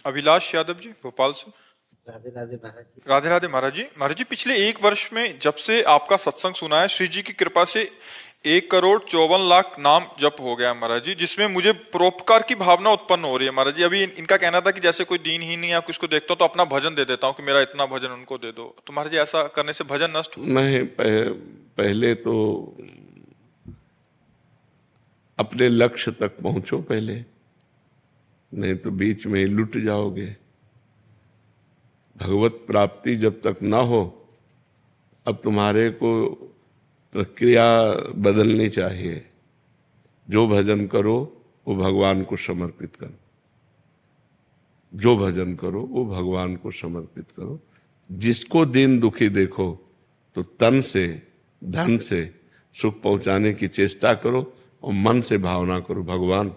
अभिलाष यादव जी, भोपाल से। राधे राधे महाराज जी। राधे राधे महाराज जी। महाराज जी, पिछले एक वर्ष में जब से आपका सत्संग सुना है, श्री जी की कृपा से 1,54,00,000 नाम जप हो गया महाराज जी, जिसमें मुझे परोपकार की भावना उत्पन्न हो रही है महाराज जी। अभी इनका कहना था कि जैसे कोई दीनहीन या किसको देखता हूं तो अपना भजन दे देता हूं कि मेरा इतना भजन उनको दे दो। तो महाराज जी, ऐसा करने से भजन नष्ट हो? नहीं, पहले तो अपने लक्ष्य तक पहुंचो पहले, नहीं तो बीच में ही लुट जाओगे। भगवत प्राप्ति जब तक ना हो, अब तुम्हारे को प्रक्रिया बदलनी चाहिए। जो भजन करो वो भगवान को समर्पित करो, जो भजन करो वो भगवान को समर्पित करो। जिसको दीन दुखी देखो तो तन से धन से सुख पहुंचाने की चेष्टा करो और मन से भावना करो, भगवान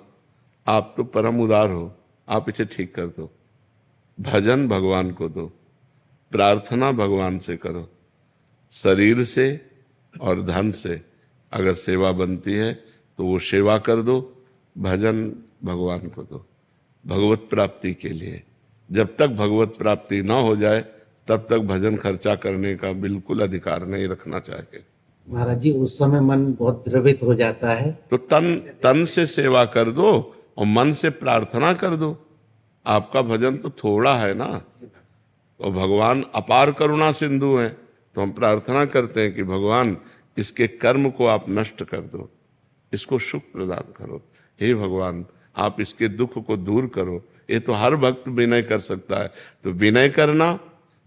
आप तो परम उदार हो, आप इसे ठीक कर दो। भजन भगवान को दो, प्रार्थना भगवान से करो। शरीर से और धन से अगर सेवा बनती है तो वो सेवा कर दो, भजन भगवान को दो भगवत प्राप्ति के लिए। जब तक भगवत प्राप्ति ना हो जाए तब तक भजन खर्चा करने का बिल्कुल अधिकार नहीं रखना चाहिए। महाराज जी, उस समय मन बहुत द्रवित हो जाता है, तो तन से सेवा कर दो और मन से प्रार्थना कर दो। आपका भजन तो थोड़ा है ना, और भगवान अपार करुणा सिंधु है, तो हम प्रार्थना करते हैं कि भगवान इसके कर्म को आप नष्ट कर दो, इसको सुख प्रदान करो। हे भगवान, आप इसके दुख को दूर करो। ये तो हर भक्त विनय कर सकता है। तो विनय करना,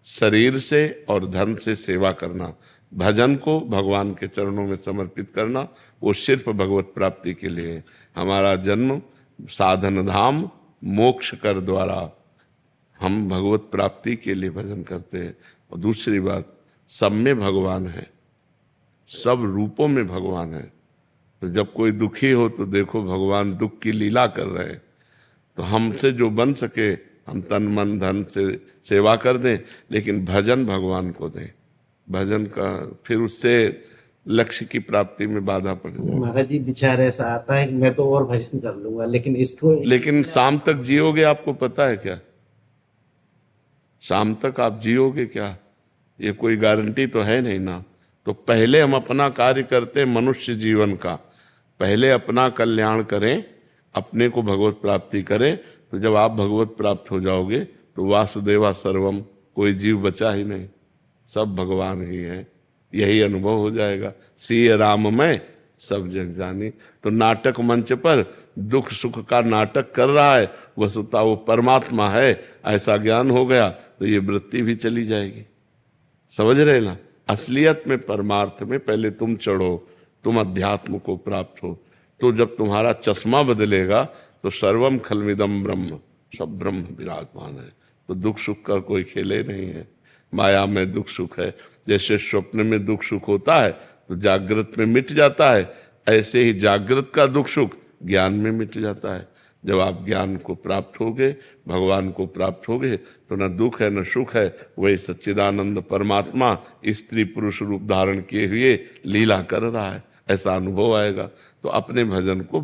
शरीर से और धन से सेवा करना, भजन को भगवान के चरणों में समर्पित करना, वो सिर्फ भगवत प्राप्ति के लिए है। हमारा जन्म साधन धाम मोक्ष कर द्वारा, हम भगवत प्राप्ति के लिए भजन करते हैं। और दूसरी बात, सब में भगवान है, सब रूपों में भगवान है। तो जब कोई दुखी हो तो देखो भगवान दुख की लीला कर रहे हैं। तो हमसे जो बन सके हम तन मन धन से सेवा कर दें, लेकिन भजन भगवान को दें। भजन का फिर उससे लक्ष्य की प्राप्ति में बाधा पड़ जाए। महाराज जी, विचार ऐसा आता है कि मैं तो और भजन कर लूंगा, लेकिन इसको लेकिन शाम तक जियोगे आपको पता है क्या? शाम तक आप जियोगे क्या? ये कोई गारंटी तो है नहीं ना। तो पहले हम अपना कार्य करते हैं मनुष्य जीवन का, पहले अपना कल्याण करें, अपने को भगवत प्राप्ति करें। तो जब आप भगवत प्राप्त हो जाओगे तो वासुदेवा सर्वम, कोई जीव बचा ही नहीं, सब भगवान ही है। यही अनुभव हो जाएगा। सिय राम में सब जग जानी। तो नाटक मंच पर दुख सुख का नाटक कर रहा है, वस्तुतः वो परमात्मा है, ऐसा ज्ञान हो गया तो ये वृत्ति भी चली जाएगी। समझ रहे ना? असलियत में, परमार्थ में पहले तुम चढ़ो, तुम अध्यात्म को प्राप्त हो। तो जब तुम्हारा चश्मा बदलेगा तो सर्वम खलमिदम ब्रह्म, सब ब्रह्म विराजमान है। तो दुख सुख का कोई खेले नहीं है। माया में दुख सुख है। जैसे स्वप्न में दुख सुख होता है तो जागृत में मिट जाता है, ऐसे ही जागृत का दुख सुख ज्ञान में मिट जाता है। जब आप ज्ञान को प्राप्त होगे, भगवान को प्राप्त होगे, तो न दुख है न सुख है, वही सच्चिदानंद परमात्मा स्त्री पुरुष रूप धारण किए हुए लीला कर रहा है, ऐसा अनुभव आएगा। तो अपने भजन को